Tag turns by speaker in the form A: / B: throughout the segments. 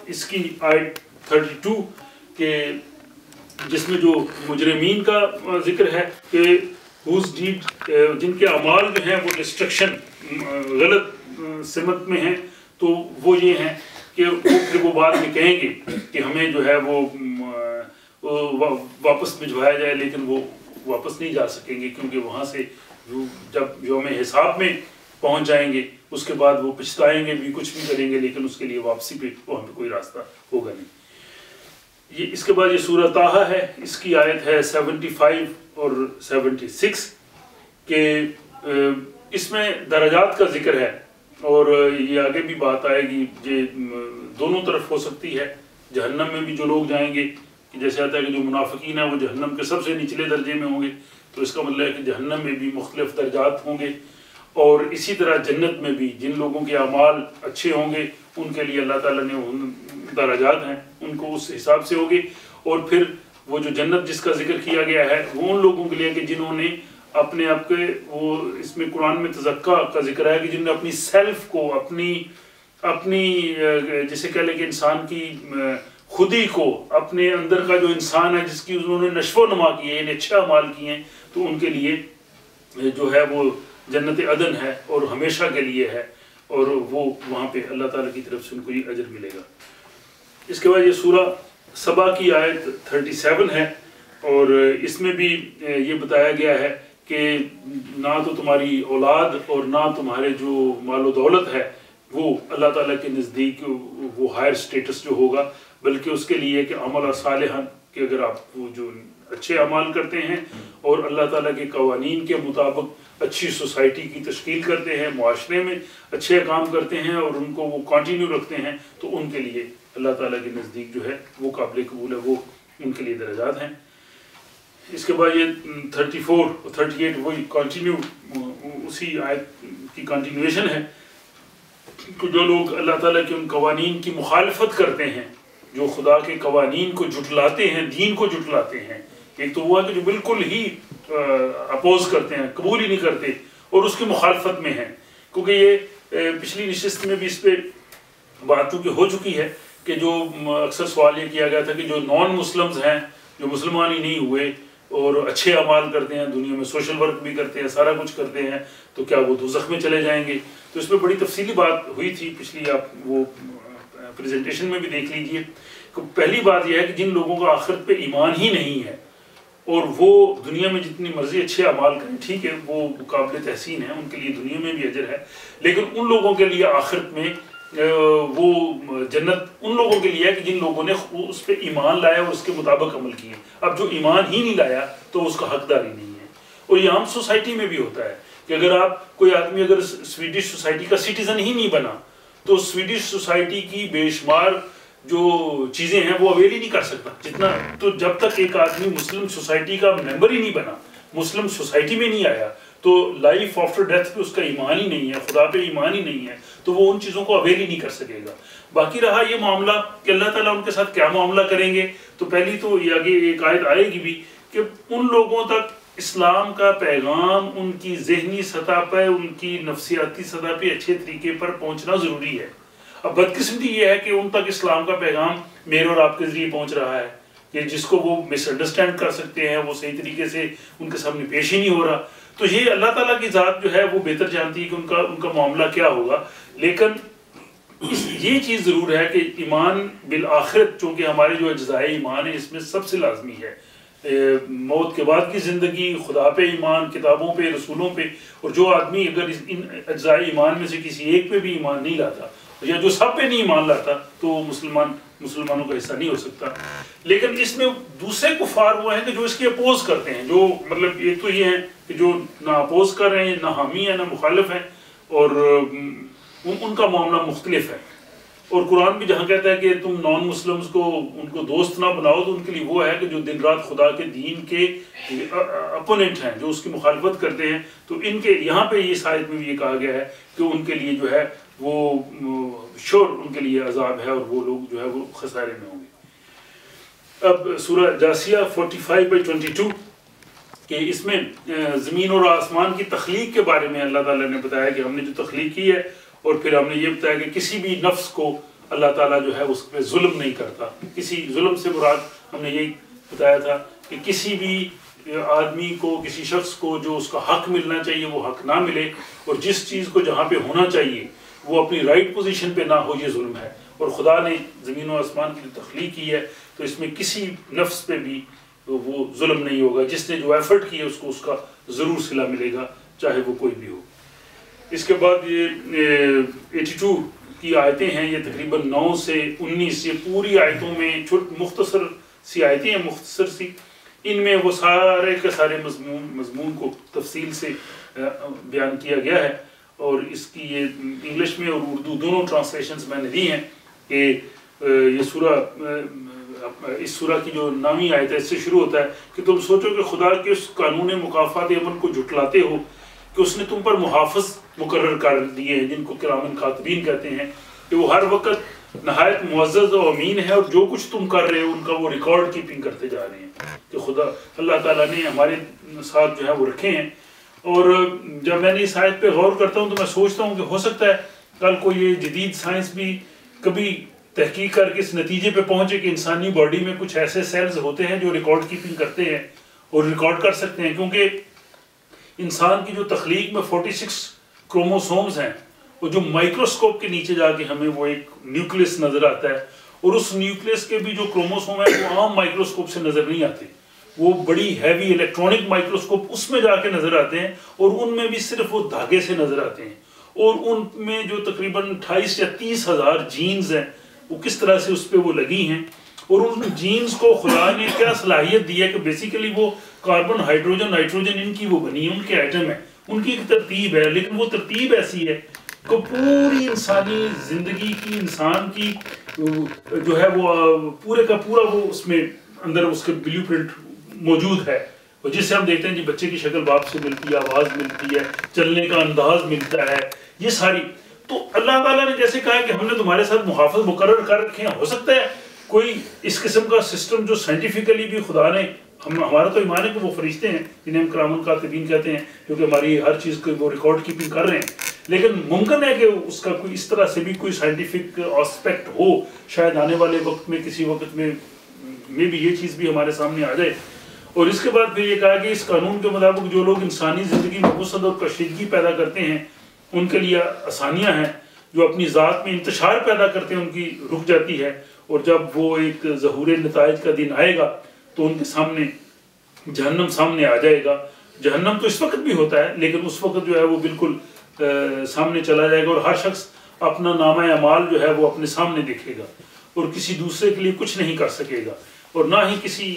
A: اس کی آیت 32 کے جس میں جو مجرمین کا ذکر ہے کہ جن کے اعمال جو ہیں وہ ڈسٹرکشن غلط سمت میں ہیں، تو وہ یہ ہیں کہ پھر وہ بعد میں کہیں گے کہ ہمیں جو ہے وہ واپس بھجوایا جائے، لیکن وہ واپس نہیں جا سکیں گے، کیونکہ وہاں سے جب یوم حساب میں پہنچ جائیں گے اس کے بعد وہ پچھتائیں گے بھی، کچھ بھی کریں گے، لیکن اس کے لیے واپسی پہ وہاں پہ کوئی راستہ ہوگا نہیں۔ یہ اس کے بعد یہ سورہ طٰہٰ ہے، اس کی آیت ہے 75 اور 76 کہ اس میں درجات کا ذکر ہے، اور یہ آگے بھی بات آئے گی، یہ دونوں طرف ہو سکتی ہے۔ جہنم میں بھی جو لوگ جائیں گے، جیسے آتا ہے کہ جو منافقین ہیں وہ جہنم کے سب سے نچلے درجے میں ہوں گے، تو اس کا مطلب ہے کہ جہنم میں بھی مختلف درجات ہوں گے، اور اسی طرح جنت میں بھی جن لوگوں کے اعمال اچھے ہوں گے ان کے لیے اللہ تعالیٰ نے درجات ہیں، ان کو اس حساب سے ہوگی۔ اور پھر وہ جو جنت جس کا ذکر کیا گیا ہے وہ ان لوگوں کے لیے کہ جنہوں نے اپنے آپ کے، وہ اس میں قرآن میں تزکیٰ کا ذکر ہے کہ جنہوں نے اپنی سیلف کو، اپنی جسے کہہ لیں کہ انسان کی خودی کو، اپنے اندر کا جو انسان ہے جس کی انہوں نے نشو و نما کی ہے، یعنی اچھے اعمال کیے ہیں، تو ان کے لیے جو ہے وہ جنت عدن ہے اور ہمیشہ کے لیے ہے، اور وہ وہاں پہ اللہ تعالیٰ کی طرف سے ان کو یہ اجر ملے گا۔ اس کے بعد یہ سورہ سبا کی آیت 37 ہے، اور اس میں بھی یہ بتایا گیا ہے کہ نہ تو تمہاری اولاد اور نہ تمہارے جو مال و دولت ہے وہ اللہ تعالیٰ کے نزدیک وہ ہائر سٹیٹس جو ہوگا، بلکہ اس کے لیے کہ عمل صالحا، کہ اگر آپ وہ جو اچھے اعمال کرتے ہیں اور اللہ تعالیٰ کے قوانین کے مطابق اچھی سوسائٹی کی تشکیل کرتے ہیں، معاشرے میں اچھے کام کرتے ہیں اور ان کو وہ کنٹینیو رکھتے ہیں، تو ان کے لیے اللہ تعالیٰ کے نزدیک جو ہے وہ قابل قبول ہے، وہ ان کے لیے درجات ہیں۔ اس کے بعد یہ 34 اور 38 وہی کنٹینیو اسی آیت کی کنٹینویشن ہے کہ جو لوگ اللہ تعالیٰ کے ان قوانین کی مخالفت کرتے ہیں، جو خدا کے قوانین کو جھٹلاتے ہیں، دین کو جھٹلاتے ہیں، ایک تو وہ ہے کہ جو بالکل ہی اپوز کرتے ہیں، قبول ہی نہیں کرتے اور اس کی مخالفت میں ہیں، کیونکہ یہ پچھلی نشست میں بھی اس پہ بات چونکہ ہو چکی ہے کہ جو اکثر سوال یہ کیا گیا تھا کہ جو نان مسلمز ہیں، جو مسلمان ہی نہیں ہوئے اور اچھے اعمال کرتے ہیں، دنیا میں سوشل ورک بھی کرتے ہیں، سارا کچھ کرتے ہیں، تو کیا وہ دوزخ میں چلے جائیں گے؟ تو اس پہ بڑی تفصیلی بات ہوئی تھی پچھلی، آپ وہ پریزنٹیشن میں بھی دیکھ لیجئے۔ پہلی بات یہ ہے کہ جن لوگوں کا آخرت پہ ایمان ہی نہیں ہے اور وہ دنیا میں جتنی مرضی اچھے اعمال کریں، ٹھیک ہے وہ قابل تحسین ہے، ان کے لیے دنیا میں بھی اجر ہے، لیکن ان لوگوں کے لیے آخرت میں وہ جنت ان لوگوں کے لیے ہے کہ جن لوگوں نے اس پہ ایمان لایا اور اس کے مطابق عمل کیے۔ اب جو ایمان ہی نہیں لایا تو اس کا حقدار ہی نہیں ہے۔ اور یہ عام سوسائٹی میں بھی ہوتا ہے کہ اگر آپ کوئی آدمی اگر سویڈش سوسائٹی کا سٹیزن ہی نہیں بنا تو سویڈش سوسائٹی کی بے شمار جو چیزیں ہیں وہ اویل ہی نہیں کر سکتا جتنا، تو جب تک ایک آدمی مسلم سوسائٹی کا ممبر ہی نہیں بنا، مسلم سوسائٹی میں نہیں آیا، تو لائف آفٹر ڈیتھ پہ اس کا ایمان ہی نہیں ہے، خدا پہ ایمان ہی نہیں ہے، تو وہ ان چیزوں کو اویل ہی نہیں کر سکے گا۔ باقی رہا یہ معاملہ کہ اللہ تعالیٰ ان کے ساتھ کیا معاملہ کریں گے، تو پہلی تو یہ آگے ایک آیت آئے گی بھی کہ ان لوگوں تک اسلام کا پیغام ان کی ذہنی سطح پہ، ان کی نفسیاتی سطح پہ اچھے طریقے پر پہنچنا ضروری ہے۔ اب بدقسمتی یہ ہے کہ ان تک اسلام کا پیغام میرے اور آپ کے ذریعے پہنچ رہا ہے کہ جس کو وہ مس انڈرسٹینڈ کر سکتے ہیں، وہ صحیح طریقے سے ان کے سامنے پیش ہی نہیں ہو رہا، تو یہ اللہ تعالیٰ کی ذات جو ہے وہ بہتر جانتی ہے کہ ان کا معاملہ کیا ہوگا۔ لیکن یہ چیز ضرور ہے کہ ایمان بالآخرت، چونکہ ہمارے جو اجزائے ایمان ہے اس میں سب سے لازمی ہے موت کے بعد کی زندگی، خدا پہ ایمان، کتابوں پہ، رسولوں پہ، اور جو آدمی اگر ان اجزائے ایمان میں سے کسی ایک پہ بھی ایمان نہیں لاتا یا جو سب پہ نہیں ایمان لاتا تو وہ مسلمانوں کا حصہ نہیں ہو سکتا۔ لیکن اس میں دوسرے کفار وہ ہیں کہ جو اس کی اپوز کرتے ہیں، جو مطلب ایک تو یہ ہیں کہ جو نہ اپوز کر رہے ہیں، نہ حامی ہیں، نہ مخالف ہیں، اور ان کا معاملہ مختلف ہے۔ اور قرآن بھی جہاں کہتا ہے کہ تم نان مسلمز کو ان کو دوست نہ بناؤ، تو ان کے لیے وہ ہے کہ جو دن رات خدا کے دین کے اپوننٹ ہیں، جو اس کی مخالفت کرتے ہیں، تو ان کے یہاں پہ اس آیت میں بھی یہ کہا گیا ہے کہ ان کے لیے جو ہے وہ شور ان کے لیے عذاب ہے، اور وہ لوگ جو ہے وہ خسارے میں ہوں گے۔ اب سورہ جاسیہ 45/22 کہ اس میں زمین اور آسمان کی تخلیق کے بارے میں اللہ تعالیٰ نے بتایا کہ ہم نے جو تخلیق کی ہے، اور پھر ہم نے یہ بتایا کہ کسی بھی نفس کو اللہ تعالیٰ جو ہے اس پہ ظلم نہیں کرتا. کسی ظلم سے مراد ہم نے یہی بتایا تھا کہ کسی بھی آدمی کو، کسی شخص کو جو اس کا حق ملنا چاہیے وہ حق نہ ملے، اور جس چیز کو جہاں پہ ہونا چاہیے وہ اپنی رائٹ پوزیشن پہ نہ ہو، یہ ظلم ہے. اور خدا نے زمین و آسمان کی تخلیق کی ہے تو اس میں کسی نفس پہ بھی وہ ظلم نہیں ہوگا. جس نے جو ایفرٹ کی ہے اس کو اس کا ضرور صلہ ملے گا، چاہے وہ کوئی بھی ہو. اس کے بعد یہ 82 کی آیتیں ہیں، یہ تقریباً 9 سے 19، یہ پوری آیتوں میں مختصر سی آیتیں ہیں، مختصر سی. ان میں وہ سارے کے سارے مضمون کو تفصیل سے بیان کیا گیا ہے. اور اس کی یہ انگلش میں اور اردو دونوں ٹرانسلیشنز میں نے دی ہیں کہ یہ سورہ، اس سورہ کی جو 9ویں آیت ہے اس سے شروع ہوتا ہے کہ تم سوچو کہ خدا کے اس قانون مکافات عمل کو جھٹلاتے ہو کہ اس نے تم پر محافظ مقرر کر دیے ہیں، جن کو کرامن کاتبین کہتے ہیں، کہ وہ ہر وقت نہایت معزز و امین ہے، اور جو کچھ تم کر رہے ہو ان کا وہ ریکارڈ کیپنگ کرتے جا رہے ہیں. کہ خدا اللہ تعالیٰ نے ہمارے ساتھ جو ہے وہ رکھے ہیں. اور جب میں نے اس آیت پہ غور کرتا ہوں تو میں سوچتا ہوں کہ ہو سکتا ہے کل کو یہ جدید سائنس بھی کبھی تحقیق کر کے اس نتیجے پہ پہنچے کہ انسانی باڈی میں کچھ ایسے سیلز ہوتے ہیں جو ریکارڈ کیپنگ کرتے ہیں اور ریکارڈ کر سکتے ہیں. کیونکہ انسان کی جو تخلیق میں 46 کروموسومز ہیں، وہ جو مائکروسکوپ کے نیچے جا کے ہمیں وہ ایک نیوکلیس نظر آتا ہے، اور اس نیوکلیس کے بھی جو کروموسوم ہیں وہ عام مائکروسکوپ سے نظر نہیں آتے، وہ بڑی ہیوی الیکٹرانک مائکروسکوپ اس میں جا کے نظر آتے ہیں، اور ان میں بھی صرف وہ دھاگے سے نظر آتے ہیں. اور ان میں جو تقریباً 28 یا 30 ہزار جینز ہیں وہ کس طرح سے اس پہ وہ لگی ہیں. اور ان جینز کو خدا نے کیا صلاحیت دی ہے کہ بیسیکلی وہ کاربن، ہائیڈروجن، نائٹروجن ان کی وہ بنی ہے، ان کے ایٹم ہیں، ان کی ایک ترتیب ہے. لیکن وہ ترتیب ایسی ہے کہ پوری انسانی زندگی کی، انسان کی جو ہے وہ پورے کا پورا وہ اس میں اندر اس کے بلیو پرنٹ موجود ہے. اور جس سے ہم دیکھتے ہیں جی بچے کی شکل باپ سے ملتی ہے، آواز ملتی ہے، چلنے کا انداز ملتا ہے، یہ ساری. تو اللہ تعالیٰ نے جیسے کہا کہ ہم نے تمہارے ساتھ محافظ مقرر کر رکھے ہیں، ہو سکتا ہے کوئی اس قسم کا سسٹم جو سائنٹیفکلی بھی خدا نے، ہمارا تو ایمان ہے کہ وہ فرشتے ہیں جنہیں ہم کرام الکاتبین کہتے ہیں، کیونکہ ہماری ہر چیز کو وہ ریکارڈ کیپنگ کر رہے ہیں. لیکن ممکن ہے کہ اس کا کوئی اس طرح سے بھی کوئی سائنٹیفک آسپیکٹ ہو، شاید آنے والے وقت میں کسی وقت میں بھی یہ چیز بھی ہمارے سامنے آ جائے. اور اس کے بعد پھر یہ کہا کہ اس قانون کے مطابق جو لوگ انسانی زندگی میں وسعت اور کشیدگی پیدا کرتے ہیں ان کے لیے آسانیاں ہیں، جو اپنی ذات میں انتشار پیدا کرتے ہیں ان کی رک جاتی ہے. اور جب وہ ایک ظہور نتائج کا دن آئے گا تو ان کے سامنے جہنم سامنے آ جائے گا. جہنم تو اس وقت بھی ہوتا ہے، لیکن اس وقت جو ہے وہ بالکل سامنے چلا جائے گا، اور ہر شخص اپنا نامہ اعمال جو ہے وہ اپنے سامنے دیکھے گا، اور کسی دوسرے کے لیے کچھ نہیں کر سکے گا، اور نہ ہی کسی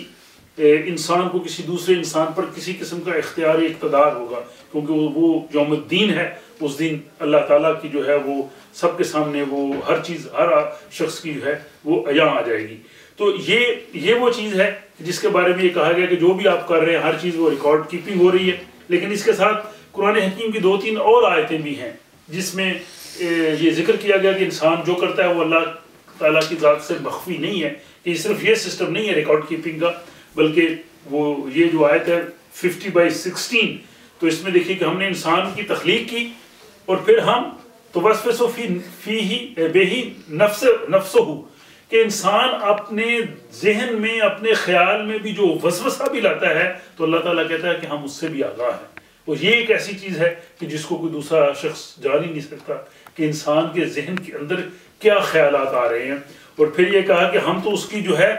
A: انسان کو کسی دوسرے انسان پر کسی قسم کا اختیاری اقتدار ہوگا. کیونکہ وہ یوم الدین ہے، اس دن اللہ تعالیٰ کی جو ہے وہ سب کے سامنے وہ ہر چیز، ہر شخص کی جو ہے وہ عیاں آ جائے گی. تو یہ وہ چیز ہے جس کے بارے میں یہ کہا گیا کہ جو بھی آپ کر رہے ہیں ہر چیز وہ ریکارڈ کیپنگ ہو رہی ہے. لیکن اس کے ساتھ قرآن حکیم کی 2-3 اور آیتیں بھی ہیں جس میں یہ ذکر کیا گیا کہ انسان جو کرتا ہے وہ اللہ تعالیٰ کی ذات سے مخفی نہیں ہے، کہ صرف یہ سسٹم نہیں ہے ریکارڈ کیپنگ کا، بلکہ وہ یہ جو آیت ہے 50/16، تو اس میں دیکھیے کہ ہم نے انسان کی تخلیق کی، اور پھر ہم توسوس فیہ نفسہ، کہ انسان اپنے ذہن میں، اپنے خیال میں بھی جو وسوسہ بھی لاتا ہے تو اللہ تعالیٰ کہتا ہے کہ ہم اس سے بھی آگاہ ہیں. اور یہ ایک ایسی چیز ہے کہ جس کو کوئی دوسرا شخص جان ہی نہیں سکتا کہ انسان کے ذہن کے اندر کیا خیالات آ رہے ہیں. اور پھر یہ کہا کہ ہم تو اس کی جو ہے